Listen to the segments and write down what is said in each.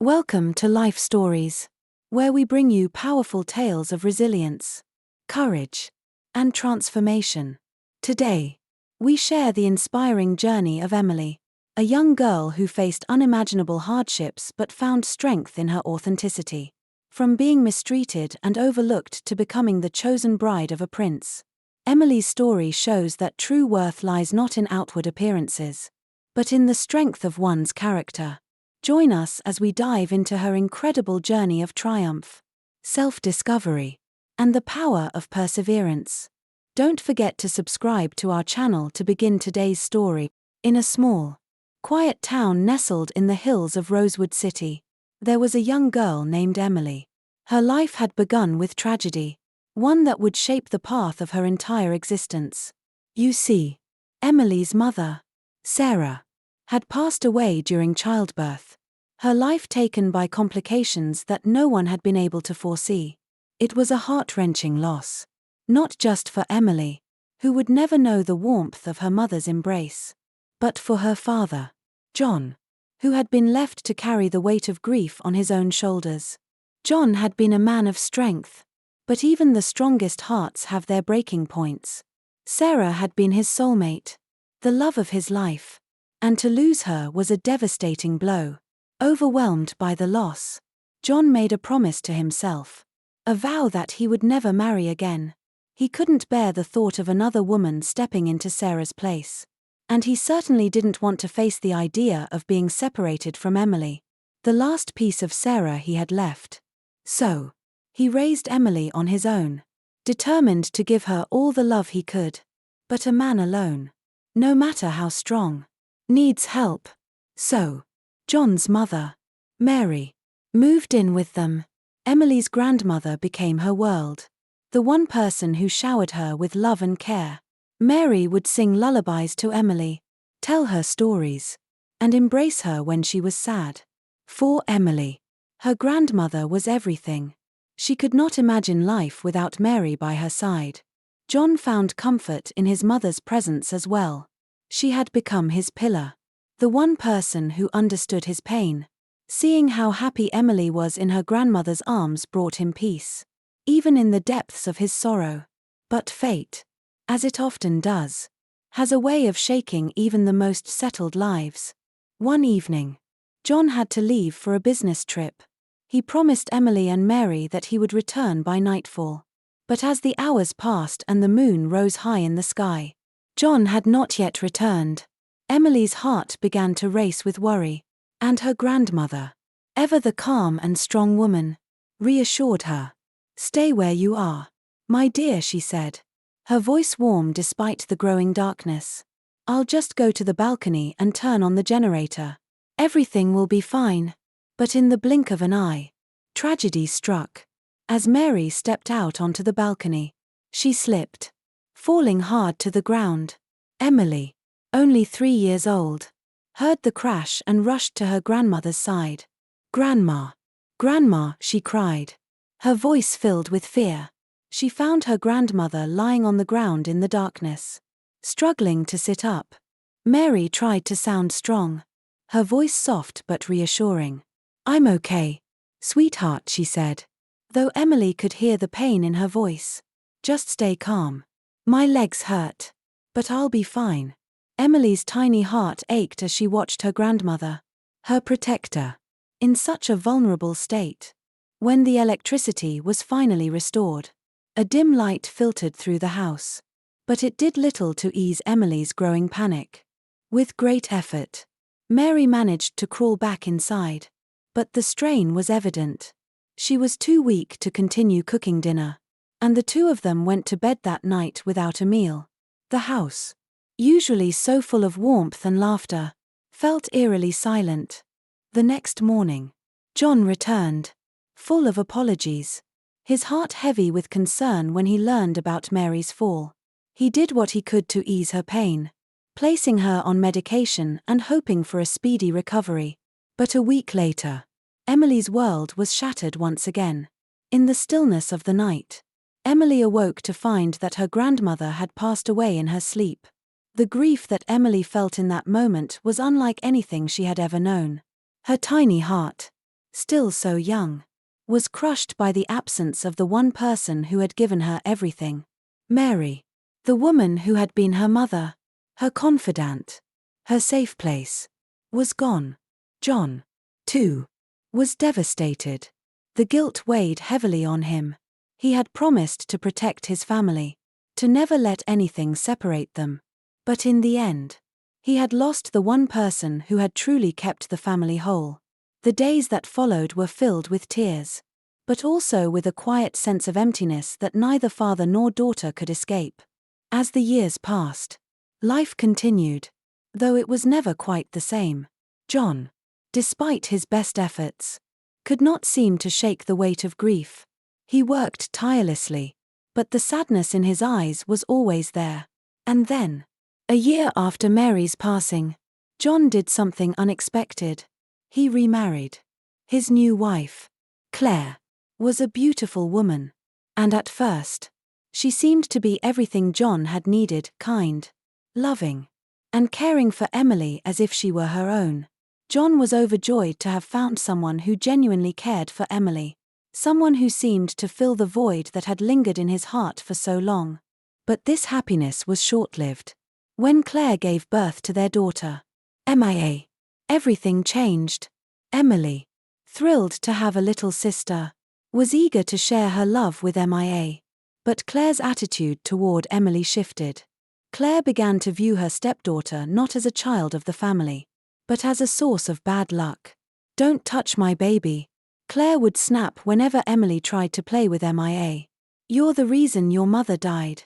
Welcome to Life Stories, where we bring you powerful tales of resilience, courage, and transformation. Today, we share the inspiring journey of Emily, a young girl who faced unimaginable hardships but found strength in her authenticity. From being mistreated and overlooked to becoming the chosen bride of a prince, Emily's story shows that true worth lies not in outward appearances, but in the strength of one's character. Join us as we dive into her incredible journey of triumph, self-discovery, and the power of perseverance. Don't forget to subscribe to our channel to begin today's story. In a small, quiet town nestled in the hills of Rosewood City, there was a young girl named Emily. Her life had begun with tragedy, one that would shape the path of her entire existence. You see, Emily's mother, Sarah, had passed away during childbirth, her life taken by complications that no one had been able to foresee. It was a heart-wrenching loss, not just for Emily, who would never know the warmth of her mother's embrace, but for her father, John, who had been left to carry the weight of grief on his own shoulders. John had been a man of strength, but even the strongest hearts have their breaking points. Sarah had been his soulmate, the love of his life, and to lose her was a devastating blow. Overwhelmed by the loss, John made a promise to himself, a vow that he would never marry again. He couldn't bear the thought of another woman stepping into Sarah's place, and he certainly didn't want to face the idea of being separated from Emily, the last piece of Sarah he had left. So, he raised Emily on his own, determined to give her all the love he could. But a man alone, no matter how strong, needs help. So, John's mother, Mary, moved in with them. Emily's grandmother became her world, the one person who showered her with love and care. Mary would sing lullabies to Emily, tell her stories, and embrace her when she was sad. For Emily, her grandmother was everything. She could not imagine life without Mary by her side. John found comfort in his mother's presence as well. She had become his pillar, the one person who understood his pain. Seeing how happy Emily was in her grandmother's arms brought him peace, even in the depths of his sorrow. But fate, as it often does, has a way of shaking even the most settled lives. One evening, John had to leave for a business trip. He promised Emily and Mary that he would return by nightfall. But as the hours passed and the moon rose high in the sky, John had not yet returned. Emily's heart began to race with worry, and her grandmother, ever the calm and strong woman, reassured her. "Stay where you are, my dear," she said, her voice warm despite the growing darkness. "I'll just go to the balcony and turn on the generator. Everything will be fine." But in the blink of an eye, tragedy struck. As Mary stepped out onto the balcony, she slipped, falling hard to the ground. Emily, only 3 years old, heard the crash and rushed to her grandmother's side. "Grandma! Grandma!" she cried, her voice filled with fear. She found her grandmother lying on the ground in the darkness, struggling to sit up. Mary tried to sound strong, her voice soft but reassuring. "I'm okay, sweetheart," she said, though Emily could hear the pain in her voice. "Just stay calm. My legs hurt, but I'll be fine." Emily's tiny heart ached as she watched her grandmother, her protector, in such a vulnerable state. When the electricity was finally restored, a dim light filtered through the house, but it did little to ease Emily's growing panic. With great effort, Mary managed to crawl back inside, but the strain was evident. She was too weak to continue cooking dinner, and the two of them went to bed that night without a meal. The house, usually so full of warmth and laughter, felt eerily silent. The next morning, John returned, full of apologies, his heart heavy with concern when he learned about Mary's fall. He did what he could to ease her pain, placing her on medication and hoping for a speedy recovery. But a week later, Emily's world was shattered once again. In the stillness of the night, Emily awoke to find that her grandmother had passed away in her sleep. The grief that Emily felt in that moment was unlike anything she had ever known. Her tiny heart, still so young, was crushed by the absence of the one person who had given her everything. Mary, the woman who had been her mother, her confidant, her safe place, was gone. John, too, was devastated. The guilt weighed heavily on him. He had promised to protect his family, to never let anything separate them. But in the end, he had lost the one person who had truly kept the family whole. The days that followed were filled with tears, but also with a quiet sense of emptiness that neither father nor daughter could escape. As the years passed, life continued, though it was never quite the same. John, despite his best efforts, could not seem to shake the weight of grief. He worked tirelessly, but the sadness in his eyes was always there. And then, a year after Mary's passing, John did something unexpected. He remarried. His new wife, Claire, was a beautiful woman. And at first, she seemed to be everything John had needed: kind, loving, and caring for Emily as if she were her own. John was overjoyed to have found someone who genuinely cared for Emily, someone who seemed to fill the void that had lingered in his heart for so long. But this happiness was short-lived. When Claire gave birth to their daughter, Mia, everything changed. Emily, thrilled to have a little sister, was eager to share her love with Mia. But Claire's attitude toward Emily shifted. Claire began to view her stepdaughter not as a child of the family, but as a source of bad luck. "Don't touch my baby," Claire would snap whenever Emily tried to play with Mia. "You're the reason your mother died."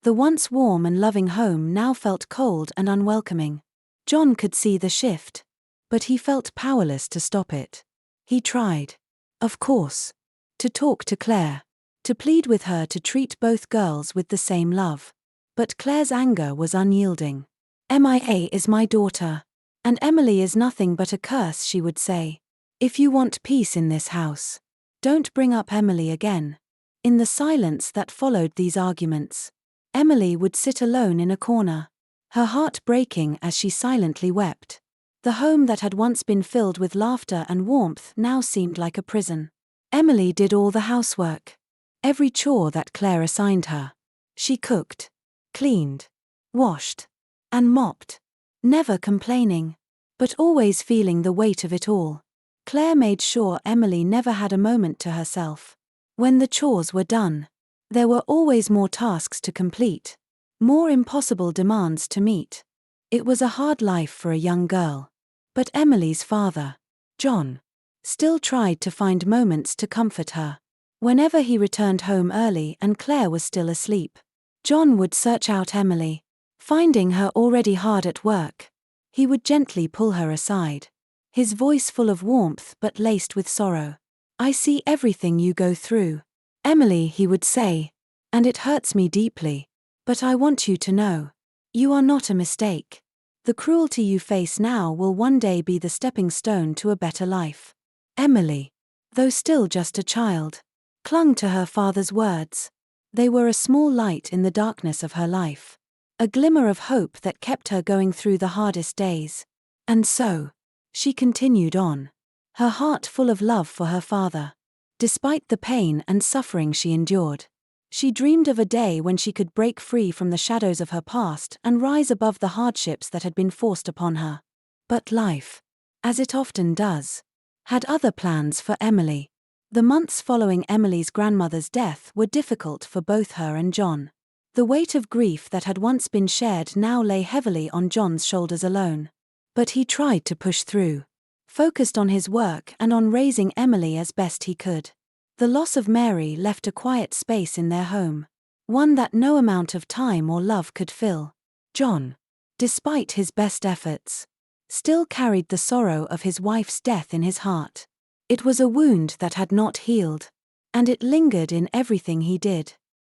The once warm and loving home now felt cold and unwelcoming. John could see the shift, but he felt powerless to stop it. He tried, of course, to talk to Claire, to plead with her to treat both girls with the same love. But Claire's anger was unyielding. "Mia is my daughter, and Emily is nothing but a curse," she would say. "If you want peace in this house, don't bring up Emily again." In the silence that followed these arguments, Emily would sit alone in a corner, her heart breaking as she silently wept. The home that had once been filled with laughter and warmth now seemed like a prison. Emily did all the housework, every chore that Claire assigned her. She cooked, cleaned, washed, and mopped, never complaining, but always feeling the weight of it all. Claire made sure Emily never had a moment to herself. When the chores were done, there were always more tasks to complete, more impossible demands to meet. It was a hard life for a young girl. But Emily's father, John, still tried to find moments to comfort her. Whenever he returned home early and Claire was still asleep, John would search out Emily. Finding her already hard at work, he would gently pull her aside, his voice full of warmth but laced with sorrow. "I see everything you go through, Emily," he would say, "and it hurts me deeply. But I want you to know, you are not a mistake. The cruelty you face now will one day be the stepping stone to a better life." Emily, though still just a child, clung to her father's words. They were a small light in the darkness of her life, a glimmer of hope that kept her going through the hardest days. And so, she continued on, her heart full of love for her father. Despite the pain and suffering she endured, she dreamed of a day when she could break free from the shadows of her past and rise above the hardships that had been forced upon her. But life, as it often does, had other plans for Emily. The months following Emily's grandmother's death were difficult for both her and John. The weight of grief that had once been shared now lay heavily on John's shoulders alone. But he tried to push through, focused on his work and on raising Emily as best he could. The loss of Mary left a quiet space in their home, one that no amount of time or love could fill. John, despite his best efforts, still carried the sorrow of his wife's death in his heart. It was a wound that had not healed, and it lingered in everything he did.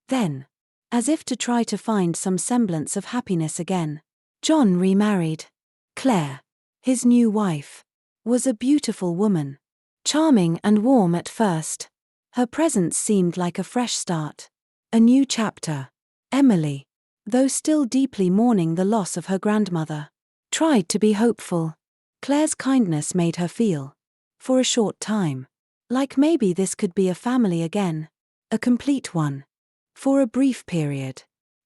Then, as if to try to find some semblance of happiness again, John remarried. Claire, his new wife, was a beautiful woman, charming and warm at first. Her presence seemed like a fresh start, a new chapter. Emily, though still deeply mourning the loss of her grandmother, tried to be hopeful. Claire's kindness made her feel, For a short time. Like maybe this could be a family again. A complete one. For a brief period.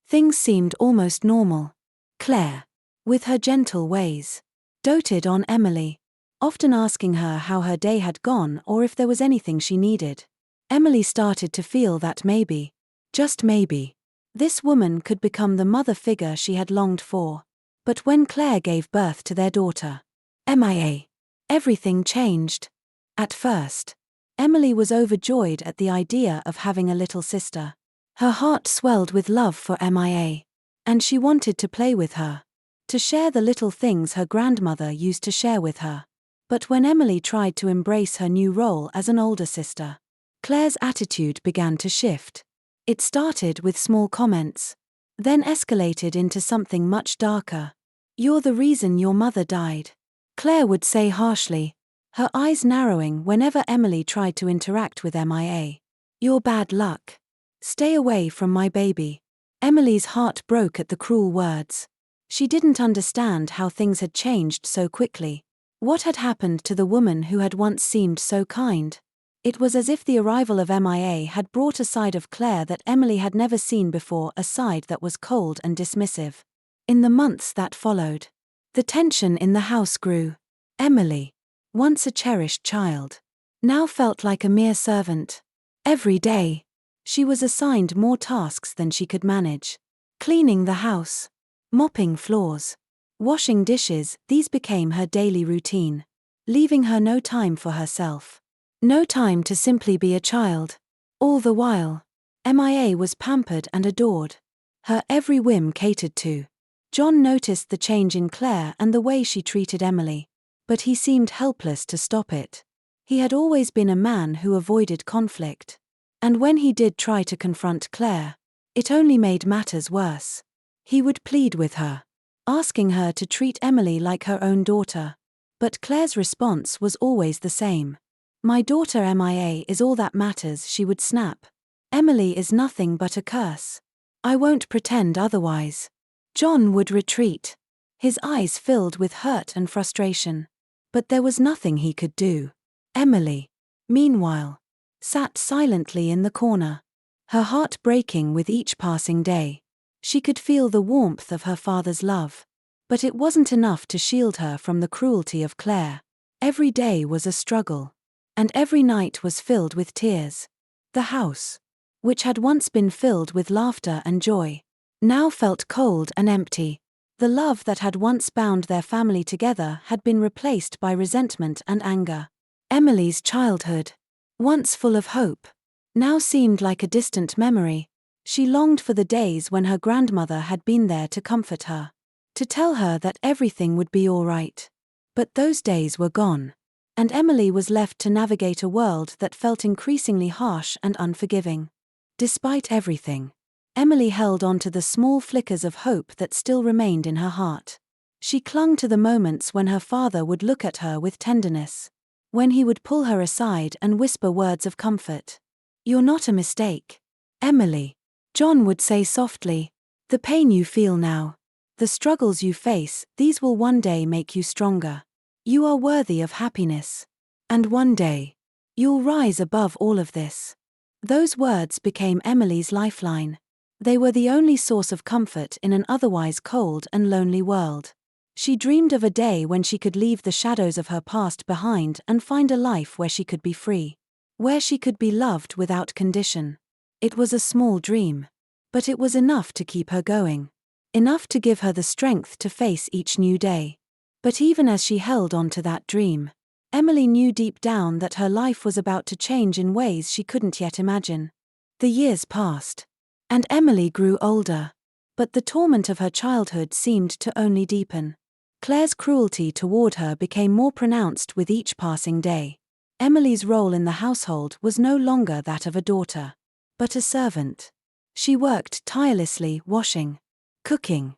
Things seemed almost normal. Claire, with her gentle ways, doted on Emily, often asking her how her day had gone or if there was anything she needed. Emily started to feel that maybe, just maybe, this woman could become the mother figure she had longed for. But when Claire gave birth to their daughter, MIA, everything changed. At first, Emily was overjoyed at the idea of having a little sister. Her heart swelled with love for MIA, and she wanted to play with her, to share the little things her grandmother used to share with her. But when Emily tried to embrace her new role as an older sister, Claire's attitude began to shift. It started with small comments, then escalated into something much darker. "You're the reason your mother died," Claire would say harshly, her eyes narrowing whenever Emily tried to interact with MIA. "You're bad luck. Stay away from my baby." Emily's heart broke at the cruel words. She didn't understand how things had changed so quickly. What had happened to the woman who had once seemed so kind? It was as if the arrival of MIA had brought a side of Claire that Emily had never seen before, a side that was cold and dismissive. In the months that followed, the tension in the house grew. Emily, once a cherished child, now felt like a mere servant. Every day, she was assigned more tasks than she could manage. Cleaning the house, mopping floors, washing dishes, these became her daily routine, leaving her no time for herself. No time to simply be a child. All the while, MIA was pampered and adored, her every whim catered to. John noticed the change in Claire and the way she treated Emily, but he seemed helpless to stop it. He had always been a man who avoided conflict, and when he did try to confront Claire, it only made matters worse. He would plead with her, asking her to treat Emily like her own daughter, but Claire's response was always the same. "My daughter MIA is all that matters," she would snap. "Emily is nothing but a curse. I won't pretend otherwise." John would retreat, his eyes filled with hurt and frustration. But there was nothing he could do. Emily, meanwhile, sat silently in the corner, her heart breaking with each passing day. She could feel the warmth of her father's love, but it wasn't enough to shield her from the cruelty of Claire. Every day was a struggle, and every night was filled with tears. The house, which had once been filled with laughter and joy, now felt cold and empty. The love that had once bound their family together had been replaced by resentment and anger. Emily's childhood, once full of hope, now seemed like a distant memory. She longed for the days when her grandmother had been there to comfort her, to tell her that everything would be all right. But those days were gone, and Emily was left to navigate a world that felt increasingly harsh and unforgiving. Despite everything, Emily held on to the small flickers of hope that still remained in her heart. She clung to the moments when her father would look at her with tenderness, when he would pull her aside and whisper words of comfort. "You're not a mistake, Emily," John would say softly. "The pain you feel now, the struggles you face, these will one day make you stronger. You are worthy of happiness. And one day, you'll rise above all of this." Those words became Emily's lifeline. They were the only source of comfort in an otherwise cold and lonely world. She dreamed of a day when she could leave the shadows of her past behind and find a life where she could be free, where she could be loved without condition. It was a small dream, but it was enough to keep her going, enough to give her the strength to face each new day. But even as she held on to that dream, Emily knew deep down that her life was about to change in ways she couldn't yet imagine. The years passed, and Emily grew older, but the torment of her childhood seemed to only deepen. Claire's cruelty toward her became more pronounced with each passing day. Emily's role in the household was no longer that of a daughter, but a servant. She worked tirelessly, washing, cooking,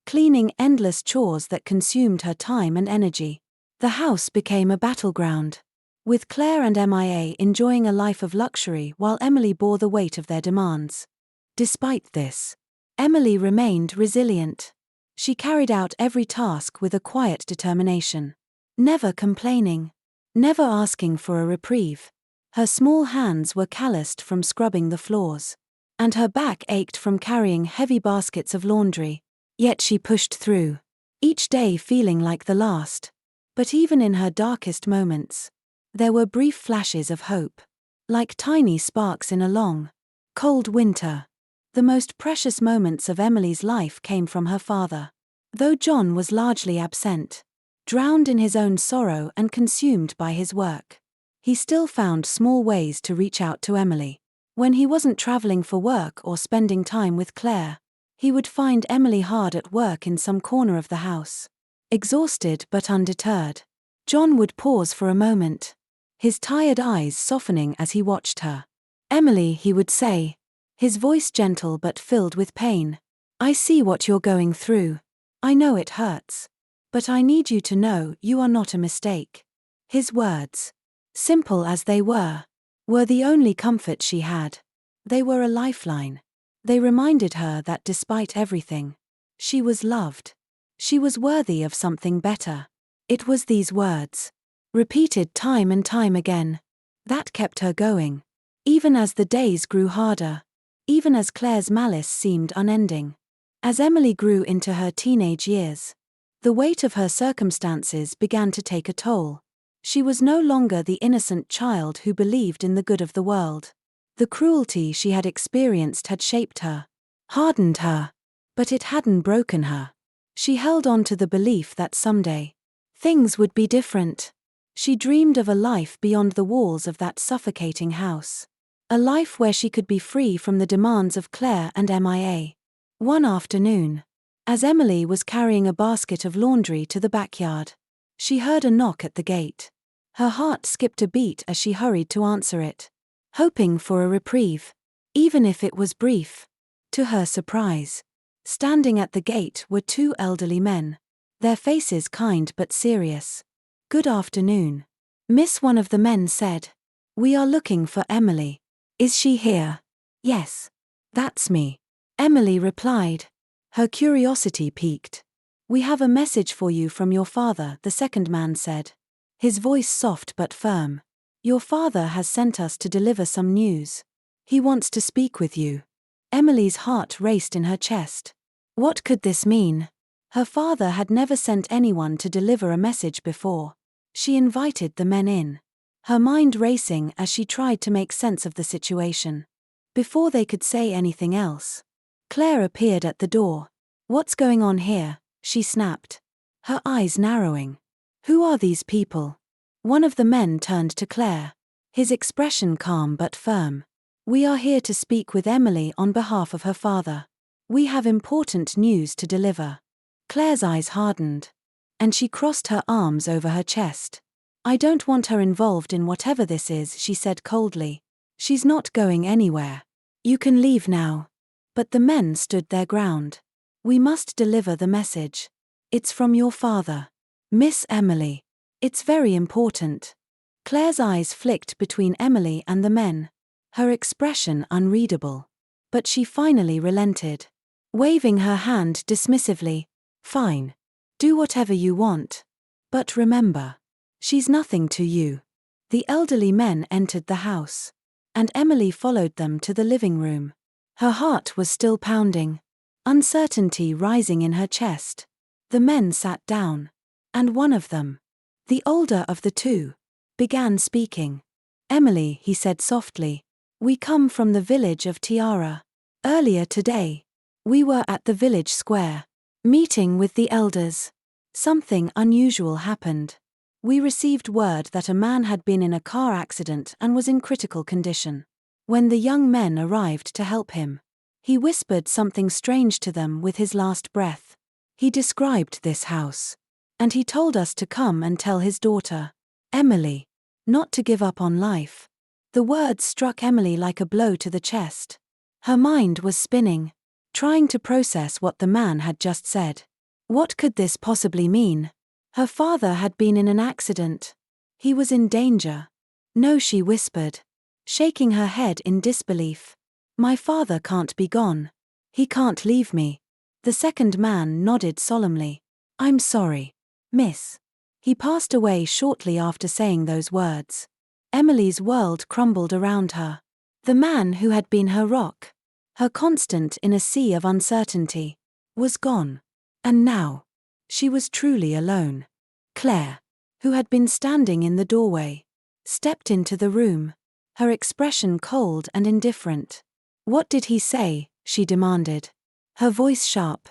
cleaning, endless chores that consumed her time and energy. The house became a battleground, with Claire and MIA enjoying a life of luxury while Emily bore the weight of their demands. Despite this, Emily remained resilient. She carried out every task with a quiet determination, never complaining, never asking for a reprieve. Her small hands were calloused from scrubbing the floors, and her back ached from carrying heavy baskets of laundry. Yet she pushed through, each day feeling like the last. But even in her darkest moments, there were brief flashes of hope, like tiny sparks in a long, cold winter. The most precious moments of Emily's life came from her father. Though John was largely absent, drowned in his own sorrow and consumed by his work, he still found small ways to reach out to Emily. When he wasn't traveling for work or spending time with Claire, he would find Emily hard at work in some corner of the house, exhausted but undeterred. John would pause for a moment, his tired eyes softening as he watched her. "Emily," he would say, his voice gentle but filled with pain, "I see what you're going through. I know it hurts. But I need you to know you are not a mistake." His words, simple as they were the only comfort she had. They were a lifeline. They reminded her that despite everything, she was loved. She was worthy of something better. It was these words, repeated time and time again, that kept her going. Even as the days grew harder, even as Claire's malice seemed unending. As Emily grew into her teenage years, the weight of her circumstances began to take a toll. She was no longer the innocent child who believed in the good of the world. The cruelty she had experienced had shaped her, hardened her, but it hadn't broken her. She held on to the belief that someday, things would be different. She dreamed of a life beyond the walls of that suffocating house. A life where she could be free from the demands of Claire and MIA. One afternoon, as Emily was carrying a basket of laundry to the backyard, she heard a knock at the gate. Her heart skipped a beat as she hurried to answer it, hoping for a reprieve, even if it was brief. To her surprise, standing at the gate were two elderly men, their faces kind but serious. "Good afternoon, Miss," one of the men said. "We are looking for Emily. Is she here?" "Yes, that's me," Emily replied, her curiosity piqued. "We have a message for you from your father," the second man said, his voice soft but firm. "Your father has sent us to deliver some news. He wants to speak with you." Emily's heart raced in her chest. What could this mean? Her father had never sent anyone to deliver a message before. She invited the men in, her mind racing as she tried to make sense of the situation. Before they could say anything else, Claire appeared at the door. "What's going on here?" she snapped, her eyes narrowing. "Who are these people?" One of the men turned to Claire, his expression calm but firm. "We are here to speak with Emily on behalf of her father. We have important news to deliver." Claire's eyes hardened, and she crossed her arms over her chest. "I don't want her involved in whatever this is," she said coldly. "She's not going anywhere. You can leave now." But the men stood their ground. "We must deliver the message. It's from your father, Miss Emily. It's very important." Claire's eyes flicked between Emily and the men, her expression unreadable. But she finally relented, waving her hand dismissively. "Fine. Do whatever you want. But remember, she's nothing to you." The elderly men entered the house, and Emily followed them to the living room. Her heart was still pounding, uncertainty rising in her chest. The men sat down, and one of them, the older of the two, began speaking. "Emily," he said softly, "we come from the village of Tiara. Earlier today, we were at the village square, meeting with the elders. Something unusual happened. We received word that a man had been in a car accident and was in critical condition. When the young men arrived to help him, he whispered something strange to them with his last breath. He described this house, and he told us to come and tell his daughter, Emily, not to give up on life." The words struck Emily like a blow to the chest. Her mind was spinning, trying to process what the man had just said. What could this possibly mean? Her father had been in an accident. He was in danger. "No," she whispered, shaking her head in disbelief. "My father can't be gone. He can't leave me." The second man nodded solemnly. "I'm sorry, miss. He passed away shortly after saying those words. Emily's world crumbled around her. The man who had been her rock, her constant in a sea of uncertainty, was gone. And now, she was truly alone. Claire, who had been standing in the doorway, stepped into the room, her expression cold and indifferent. "What did he say?" she demanded, her voice sharp.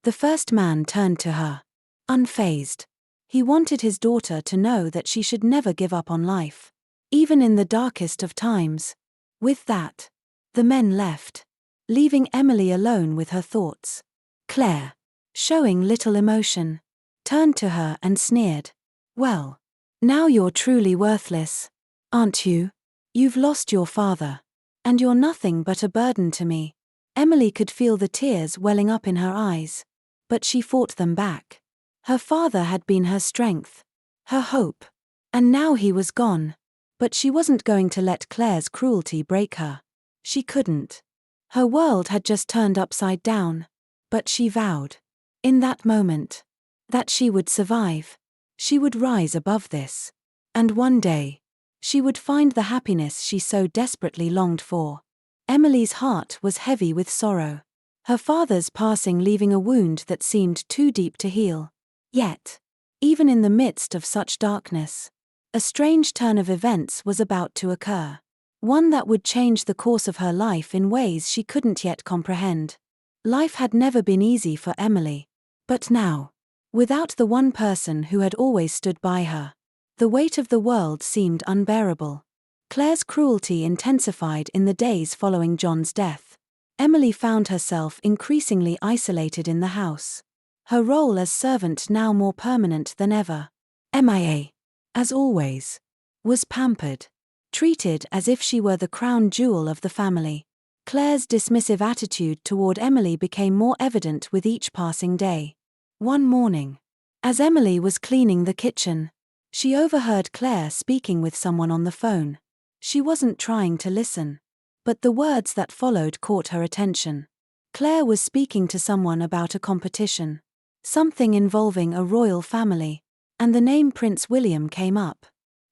The first man turned to her, unfazed. He wanted his daughter to know that she should never give up on life, even in the darkest of times. With that, the men left, leaving Emily alone with her thoughts. Claire, showing little emotion, turned to her and sneered. "Well, now you're truly worthless, aren't you? You've lost your father. And you're nothing but a burden to me." Emily could feel the tears welling up in her eyes, but she fought them back. Her father had been her strength, her hope, and now he was gone. But she wasn't going to let Claire's cruelty break her. She couldn't. Her world had just turned upside down, but she vowed, in that moment, that she would survive. She would rise above this. And one day, she would find the happiness she so desperately longed for. Emily's heart was heavy with sorrow, her father's passing leaving a wound that seemed too deep to heal. Yet, even in the midst of such darkness, a strange turn of events was about to occur. One that would change the course of her life in ways she couldn't yet comprehend. Life had never been easy for Emily. But now, without the one person who had always stood by her, the weight of the world seemed unbearable. Claire's cruelty intensified in the days following John's death. Emily found herself increasingly isolated in the house, her role as servant now more permanent than ever. MIA, as always, was pampered, treated as if she were the crown jewel of the family. Claire's dismissive attitude toward Emily became more evident with each passing day. One morning, as Emily was cleaning the kitchen, she overheard Claire speaking with someone on the phone. She wasn't trying to listen, but the words that followed caught her attention. Claire was speaking to someone about a competition, something involving a royal family, and the name Prince William came up.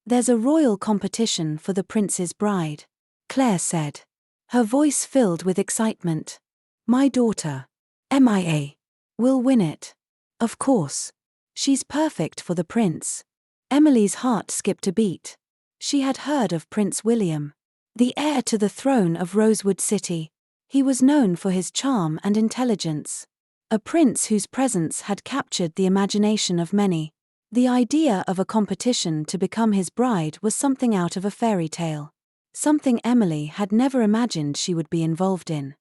"There's a royal competition for the prince's bride," Claire said, her voice filled with excitement. "My daughter, MIA, will win it. Of course. She's perfect for the prince." Emily's heart skipped a beat. She had heard of Prince William, the heir to the throne of Rosewood City. He was known for his charm and intelligence, a prince whose presence had captured the imagination of many. The idea of a competition to become his bride was something out of a fairy tale, something Emily had never imagined she would be involved in.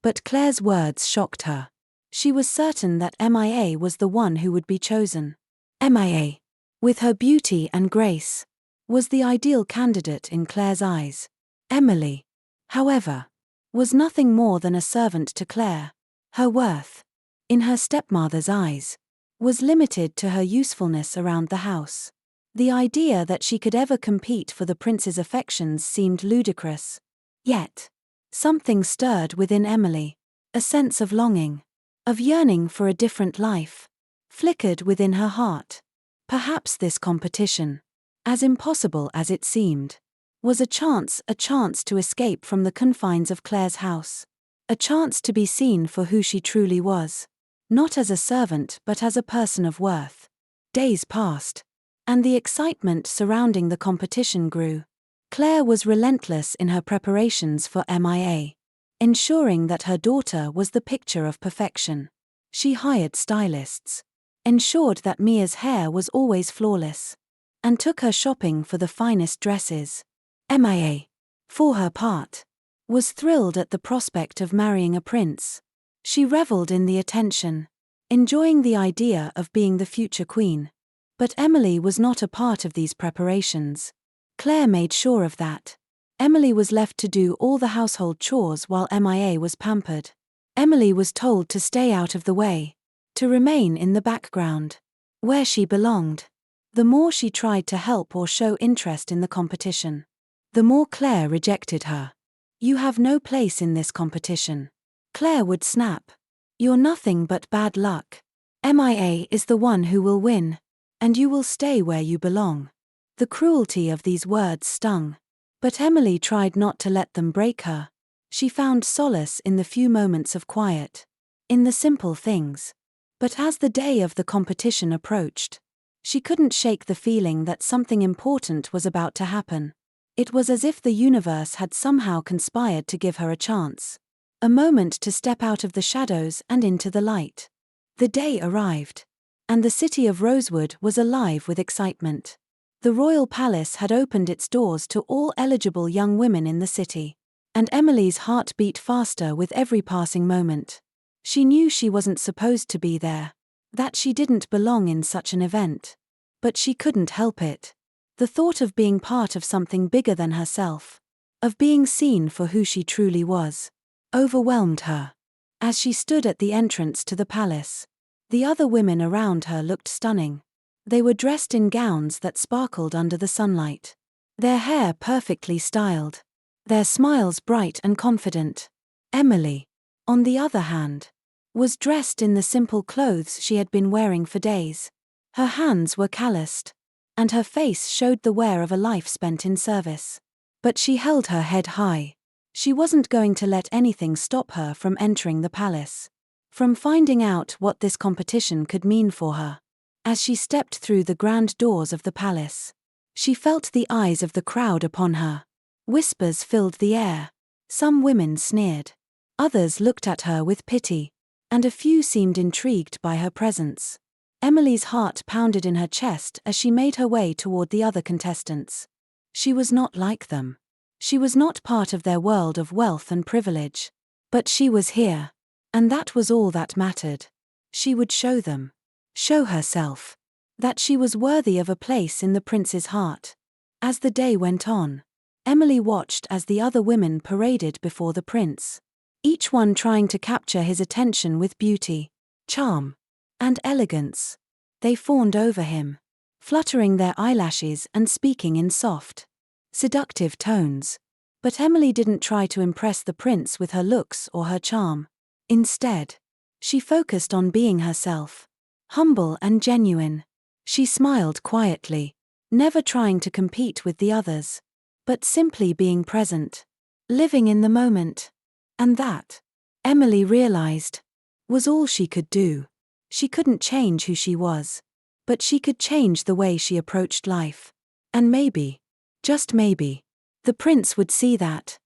But Claire's words shocked her. She was certain that MIA was the one who would be chosen. MIA, with her beauty and grace, was the ideal candidate in Claire's eyes. Emily, however, was nothing more than a servant to Claire. Her worth, in her stepmother's eyes, was limited to her usefulness around the house. The idea that she could ever compete for the prince's affections seemed ludicrous. Yet, something stirred within Emily, a sense of longing, of yearning for a different life, flickered within her heart. Perhaps this competition, as impossible as it seemed, was a chance to escape from the confines of Claire's house, a chance to be seen for who she truly was, not as a servant but as a person of worth. Days passed, and the excitement surrounding the competition grew. Claire was relentless in her preparations for MIA, ensuring that her daughter was the picture of perfection. She hired stylists, ensured that Mia's hair was always flawless, and took her shopping for the finest dresses. MIA, for her part, was thrilled at the prospect of marrying a prince. She reveled in the attention, enjoying the idea of being the future queen. But Emily was not a part of these preparations. Claire made sure of that. Emily was left to do all the household chores while MIA was pampered. Emily was told to stay out of the way, to remain in the background, where she belonged. The more she tried to help or show interest in the competition, the more Claire rejected her. "You have no place in this competition," Claire would snap. "You're nothing but bad luck. MIA is the one who will win." and you will stay where you belong." The cruelty of these words stung. But Emily tried not to let them break her. She found solace in the few moments of quiet, in the simple things. But as the day of the competition approached, she couldn't shake the feeling that something important was about to happen. It was as if the universe had somehow conspired to give her a chance. A moment to step out of the shadows and into the light. The day arrived, and the city of Rosewood was alive with excitement. The royal palace had opened its doors to all eligible young women in the city, and Emily's heart beat faster with every passing moment. She knew she wasn't supposed to be there, that she didn't belong in such an event. But she couldn't help it. The thought of being part of something bigger than herself, of being seen for who she truly was, overwhelmed her. As she stood at the entrance to the palace, the other women around her looked stunning. They were dressed in gowns that sparkled under the sunlight, their hair perfectly styled, their smiles bright and confident. Emily, on the other hand, was dressed in the simple clothes she had been wearing for days. Her hands were calloused, and her face showed the wear of a life spent in service. But she held her head high. She wasn't going to let anything stop her from entering the palace, from finding out what this competition could mean for her. As she stepped through the grand doors of the palace, she felt the eyes of the crowd upon her. Whispers filled the air. Some women sneered. Others looked at her with pity, and a few seemed intrigued by her presence. Emily's heart pounded in her chest as she made her way toward the other contestants. She was not like them. She was not part of their world of wealth and privilege. But she was here, and that was all that mattered. She would show them, show herself, that she was worthy of a place in the prince's heart. As the day went on, Emily watched as the other women paraded before the prince, each one trying to capture his attention with beauty, charm, and elegance. They fawned over him, fluttering their eyelashes and speaking in soft, seductive tones. But Emily didn't try to impress the prince with her looks or her charm. Instead, she focused on being herself, humble and genuine. She smiled quietly, never trying to compete with the others, but simply being present, living in the moment. And that, Emily realized, was all she could do. She couldn't change who she was, but she could change the way she approached life. And maybe, just maybe, the prince would see that.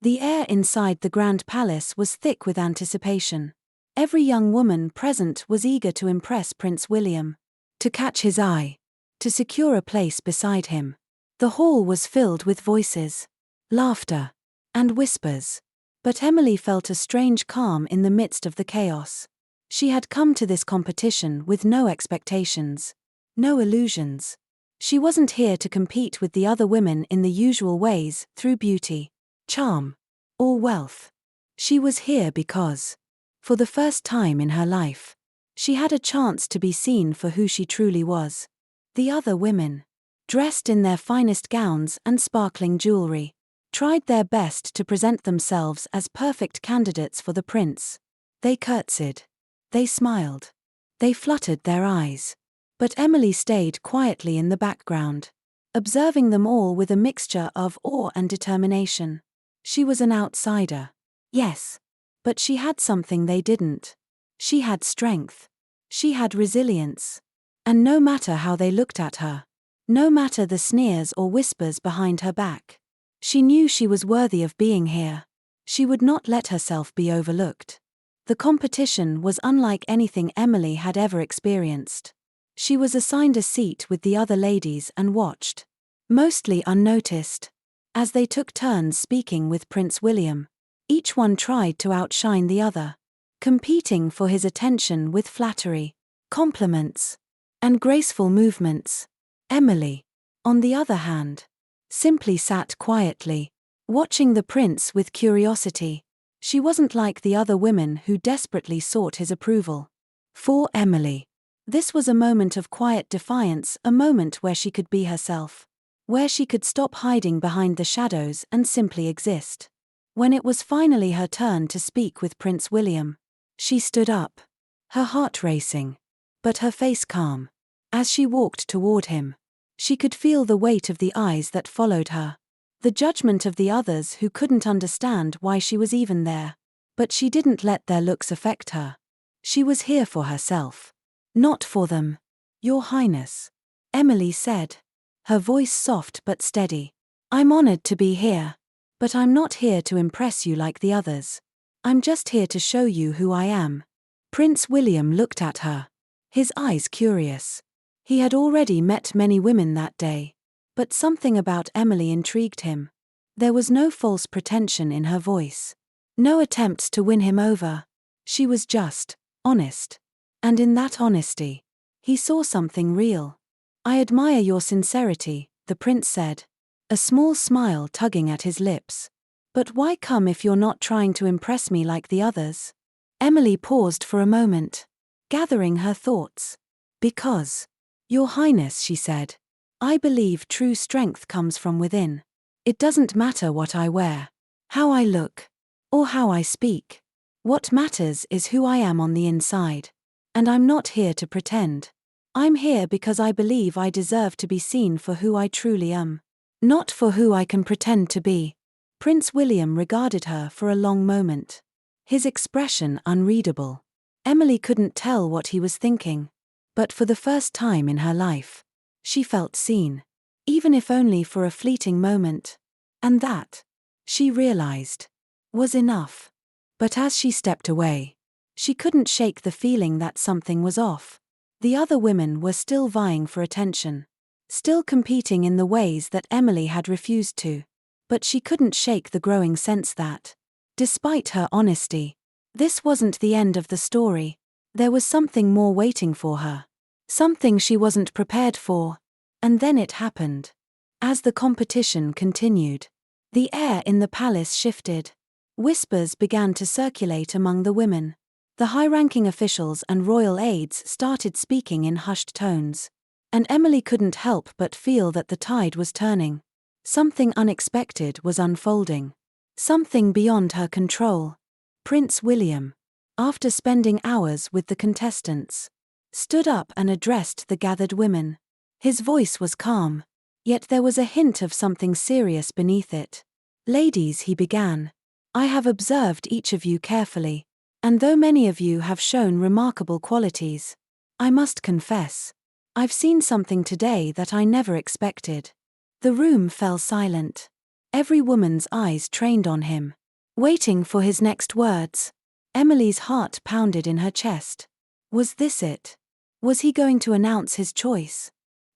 The air inside the grand palace was thick with anticipation. Every young woman present was eager to impress Prince William, to catch his eye, to secure a place beside him. The hall was filled with voices, laughter, and whispers. But Emily felt a strange calm in the midst of the chaos. She had come to this competition with no expectations, no illusions. She wasn't here to compete with the other women in the usual ways, through beauty, charm, or wealth. She was here because, for the first time in her life, she had a chance to be seen for who she truly was. The other women, dressed in their finest gowns and sparkling jewelry, tried their best to present themselves as perfect candidates for the prince. They curtsied. They smiled. They fluttered their eyes. But Emily stayed quietly in the background, observing them all with a mixture of awe and determination. She was an outsider, yes, but she had something they didn't. She had strength. She had resilience. And no matter how they looked at her, no matter the sneers or whispers behind her back, she knew she was worthy of being here. She would not let herself be overlooked. The competition was unlike anything Emily had ever experienced. She was assigned a seat with the other ladies and watched, mostly unnoticed, as they took turns speaking with Prince William. Each one tried to outshine the other, competing for his attention with flattery, compliments, and graceful movements. Emily, on the other hand, simply sat quietly, watching the prince with curiosity. She wasn't like the other women who desperately sought his approval. For Emily, this was a moment of quiet defiance, a moment where she could be herself, where she could stop hiding behind the shadows and simply exist. When it was finally her turn to speak with Prince William, she stood up, her heart racing, but her face calm. As she walked toward him, she could feel the weight of the eyes that followed her. The judgment of the others who couldn't understand why she was even there. But she didn't let their looks affect her. She was here for herself. Not for them. Your Highness, Emily said, her voice soft but steady. I'm honored to be here. But I'm not here to impress you like the others. I'm just here to show you who I am. Prince William looked at her, his eyes curious. He had already met many women that day. But something about Emily intrigued him. There was no false pretension in her voice. No attempts to win him over. She was just, honest. And in that honesty, he saw something real. I admire your sincerity, the prince said, a small smile tugging at his lips. But why come if you're not trying to impress me like the others? Emily paused for a moment, gathering her thoughts. Because, Your Highness, she said, I believe true strength comes from within. It doesn't matter what I wear, how I look, or how I speak. What matters is who I am on the inside. And I'm not here to pretend. I'm here because I believe I deserve to be seen for who I truly am. Not for who I can pretend to be. Prince William regarded her for a long moment. His expression unreadable. Emily couldn't tell what he was thinking. But for the first time in her life, she felt seen. Even if only for a fleeting moment. And that, she realized, was enough. But as she stepped away, she couldn't shake the feeling that something was off. The other women were still vying for attention. Still competing in the ways that Emily had refused to. But she couldn't shake the growing sense that, despite her honesty, this wasn't the end of the story. There was something more waiting for her. Something she wasn't prepared for. And then it happened. As the competition continued, the air in the palace shifted. Whispers began to circulate among the women. The high-ranking officials and royal aides started speaking in hushed tones. And Emily couldn't help but feel that the tide was turning. Something unexpected was unfolding. Something beyond her control. Prince William, after spending hours with the contestants, stood up and addressed the gathered women. His voice was calm, yet there was a hint of something serious beneath it. Ladies, he began, I have observed each of you carefully, and though many of you have shown remarkable qualities, I must confess, I've seen something today that I never expected. The room fell silent. Every woman's eyes trained on him, waiting for his next words. Emily's heart pounded in her chest. Was this it? Was he going to announce his choice?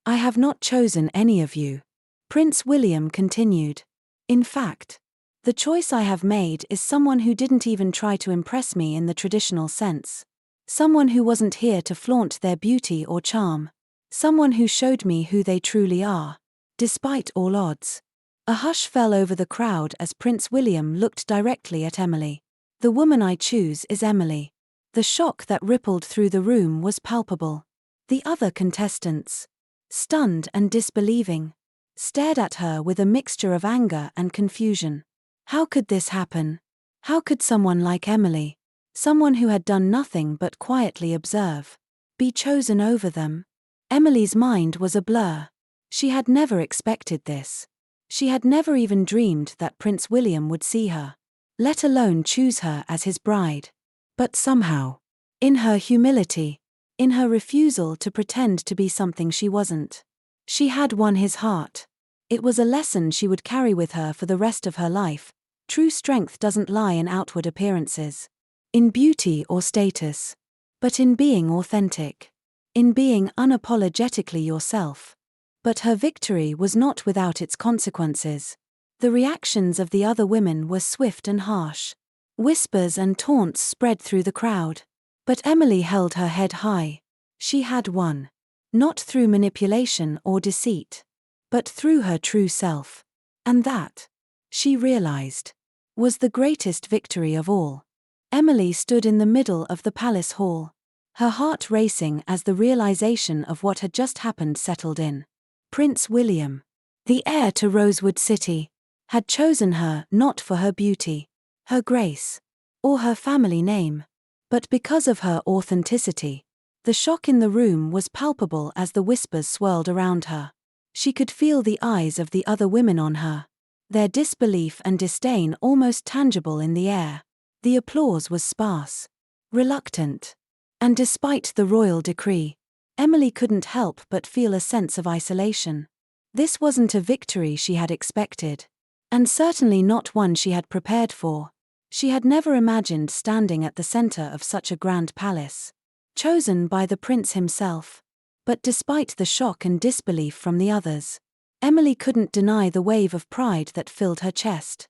I have not chosen any of you, Prince William continued. In fact, the choice I have made is someone who didn't even try to impress me in the traditional sense. Someone who wasn't here to flaunt their beauty or charm. Someone who showed me who they truly are, despite all odds. A hush fell over the crowd as Prince William looked directly at Emily. The woman I choose is Emily. The shock that rippled through the room was palpable. The other contestants, stunned and disbelieving, stared at her with a mixture of anger and confusion. How could this happen? How could someone like Emily, someone who had done nothing but quietly observe, be chosen over them? Emily's mind was a blur. She had never expected this. She had never even dreamed that Prince William would see her, let alone choose her as his bride. But somehow, in her humility, in her refusal to pretend to be something she wasn't, she had won his heart. It was a lesson she would carry with her for the rest of her life. True strength doesn't lie in outward appearances, in beauty or status, but in being authentic, in being unapologetically yourself. But her victory was not without its consequences. The reactions of the other women were swift and harsh. Whispers and taunts spread through the crowd. But Emily held her head high. She had won. Not through manipulation or deceit, but through her true self. And that, she realized, was the greatest victory of all. Emily stood in the middle of the palace hall, her heart racing as the realization of what had just happened settled in. Prince William, the heir to Rosewood City, had chosen her not for her beauty, her grace, or her family name, but because of her authenticity. The shock in the room was palpable as the whispers swirled around her. She could feel the eyes of the other women on her, their disbelief and disdain almost tangible in the air. The applause was sparse, reluctant. And despite the royal decree, Emily couldn't help but feel a sense of isolation. This wasn't a victory she had expected, and certainly not one she had prepared for. She had never imagined standing at the center of such a grand palace, chosen by the prince himself. But despite the shock and disbelief from the others, Emily couldn't deny the wave of pride that filled her chest.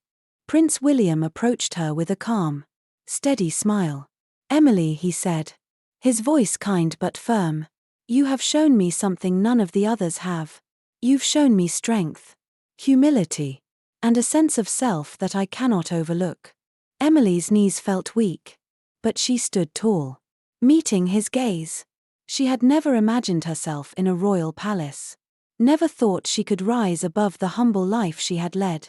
Prince William approached her with a calm, steady smile. "Emily," he said, his voice kind but firm, "you have shown me something none of the others have. You've shown me strength, humility, and a sense of self that I cannot overlook." Emily's knees felt weak, but she stood tall, meeting his gaze. She had never imagined herself in a royal palace, never thought she could rise above the humble life she had led.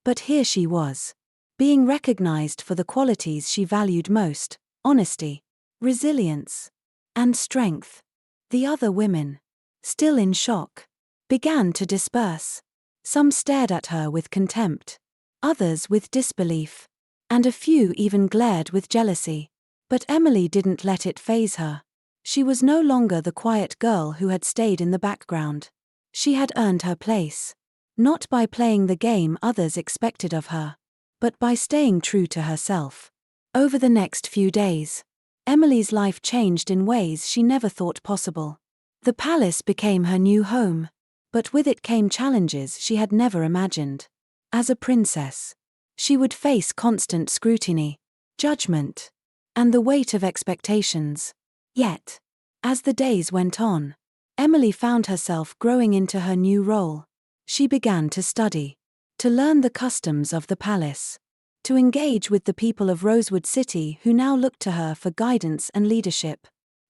But here she was, being recognized for the qualities she valued most: honesty, resilience, and strength. The other women, still in shock, began to disperse. Some stared at her with contempt, others with disbelief, and a few even glared with jealousy. But Emily didn't let it faze her. She was no longer the quiet girl who had stayed in the background. She had earned her place, not by playing the game others expected of her, but by staying true to herself. Over the next few days, Emily's life changed in ways she never thought possible. The palace became her new home, but with it came challenges she had never imagined. As a princess, she would face constant scrutiny, judgment, and the weight of expectations. Yet, as the days went on, Emily found herself growing into her new role. She began to study, to learn the customs of the palace, to engage with the people of Rosewood City who now looked to her for guidance and leadership.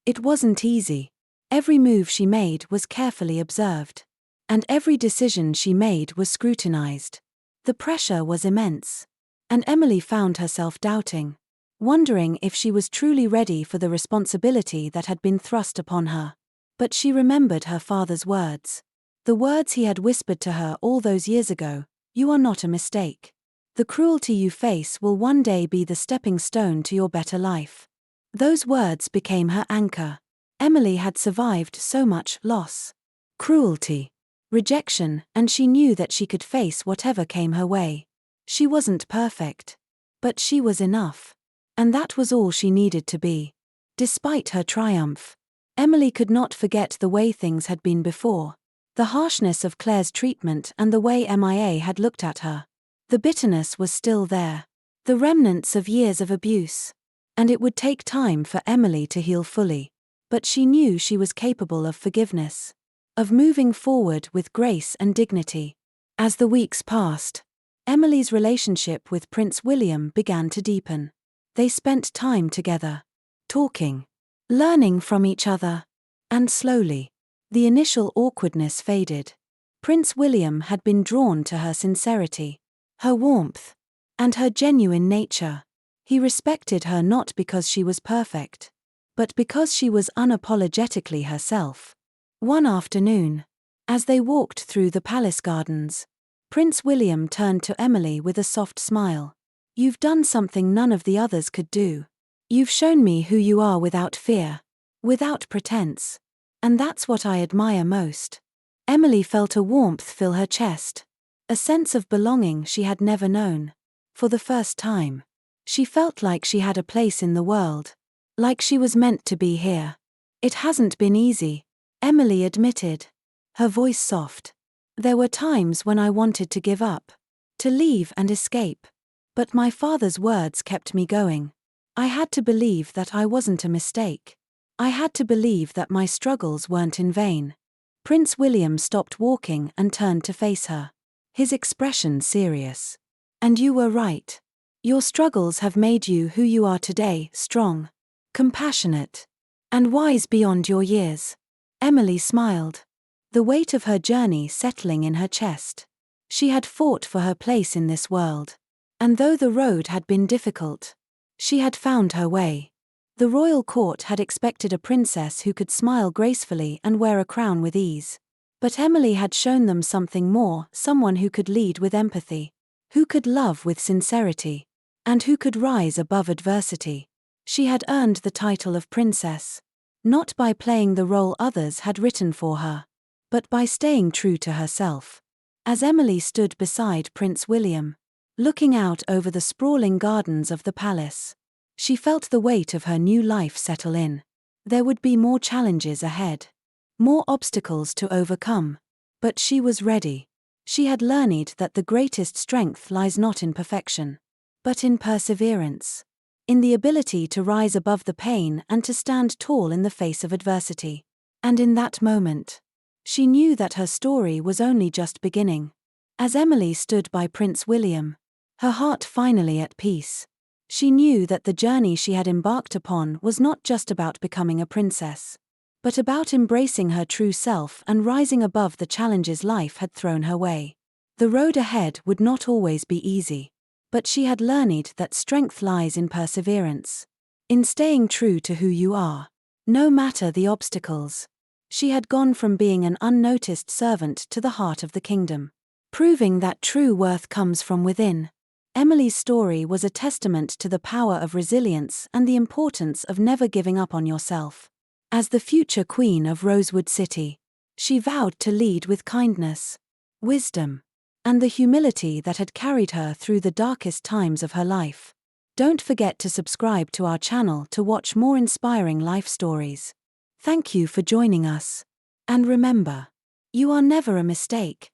It wasn't easy. Every move she made was carefully observed, and every decision she made was scrutinized. The pressure was immense, and Emily found herself doubting, wondering if she was truly ready for the responsibility that had been thrust upon her. But she remembered her father's words. The words he had whispered to her all those years ago: "You are not a mistake. The cruelty you face will one day be the stepping stone to your better life." Those words became her anchor. Emily had survived so much loss, cruelty, rejection, and she knew that she could face whatever came her way. She wasn't perfect, but she was enough. And that was all she needed to be. Despite her triumph, Emily could not forget the way things had been before. The harshness of Claire's treatment and the way MIA had looked at her. The bitterness was still there, the remnants of years of abuse. And it would take time for Emily to heal fully. But she knew she was capable of forgiveness, of moving forward with grace and dignity. As the weeks passed, Emily's relationship with Prince William began to deepen. They spent time together, talking, learning from each other, and slowly, the initial awkwardness faded. Prince William had been drawn to her sincerity, her warmth, and her genuine nature. He respected her not because she was perfect, but because she was unapologetically herself. One afternoon, as they walked through the palace gardens, Prince William turned to Emily with a soft smile. "You've done something none of the others could do. You've shown me who you are without fear, without pretense. And that's what I admire most." Emily felt a warmth fill her chest, a sense of belonging she had never known. For the first time, she felt like she had a place in the world, like she was meant to be here. "It hasn't been easy," Emily admitted, her voice soft. "There were times when I wanted to give up, to leave and escape. But my father's words kept me going. I had to believe that I wasn't a mistake. I had to believe that my struggles weren't in vain." Prince William stopped walking and turned to face her, his expression serious. "And you were right. Your struggles have made you who you are today: strong, compassionate, and wise beyond your years." Emily smiled, the weight of her journey settling in her chest. She had fought for her place in this world, and though the road had been difficult, she had found her way. The royal court had expected a princess who could smile gracefully and wear a crown with ease. But Emily had shown them something more, someone who could lead with empathy, who could love with sincerity, and who could rise above adversity. She had earned the title of princess, not by playing the role others had written for her, but by staying true to herself. As Emily stood beside Prince William, looking out over the sprawling gardens of the palace, she felt the weight of her new life settle in. There would be more challenges ahead, more obstacles to overcome, but she was ready. She had learned that the greatest strength lies not in perfection, but in perseverance, in the ability to rise above the pain and to stand tall in the face of adversity. And in that moment, she knew that her story was only just beginning. As Emily stood by Prince William, her heart finally at peace, she knew that the journey she had embarked upon was not just about becoming a princess, but about embracing her true self and rising above the challenges life had thrown her way. The road ahead would not always be easy, but she had learned that strength lies in perseverance, in staying true to who you are, no matter the obstacles. She had gone from being an unnoticed servant to the heart of the kingdom, proving that true worth comes from within. Emily's story was a testament to the power of resilience and the importance of never giving up on yourself. As the future queen of Rosewood City, she vowed to lead with kindness, wisdom, and the humility that had carried her through the darkest times of her life. Don't forget to subscribe to our channel to watch more inspiring life stories. Thank you for joining us. And remember, you are never a mistake.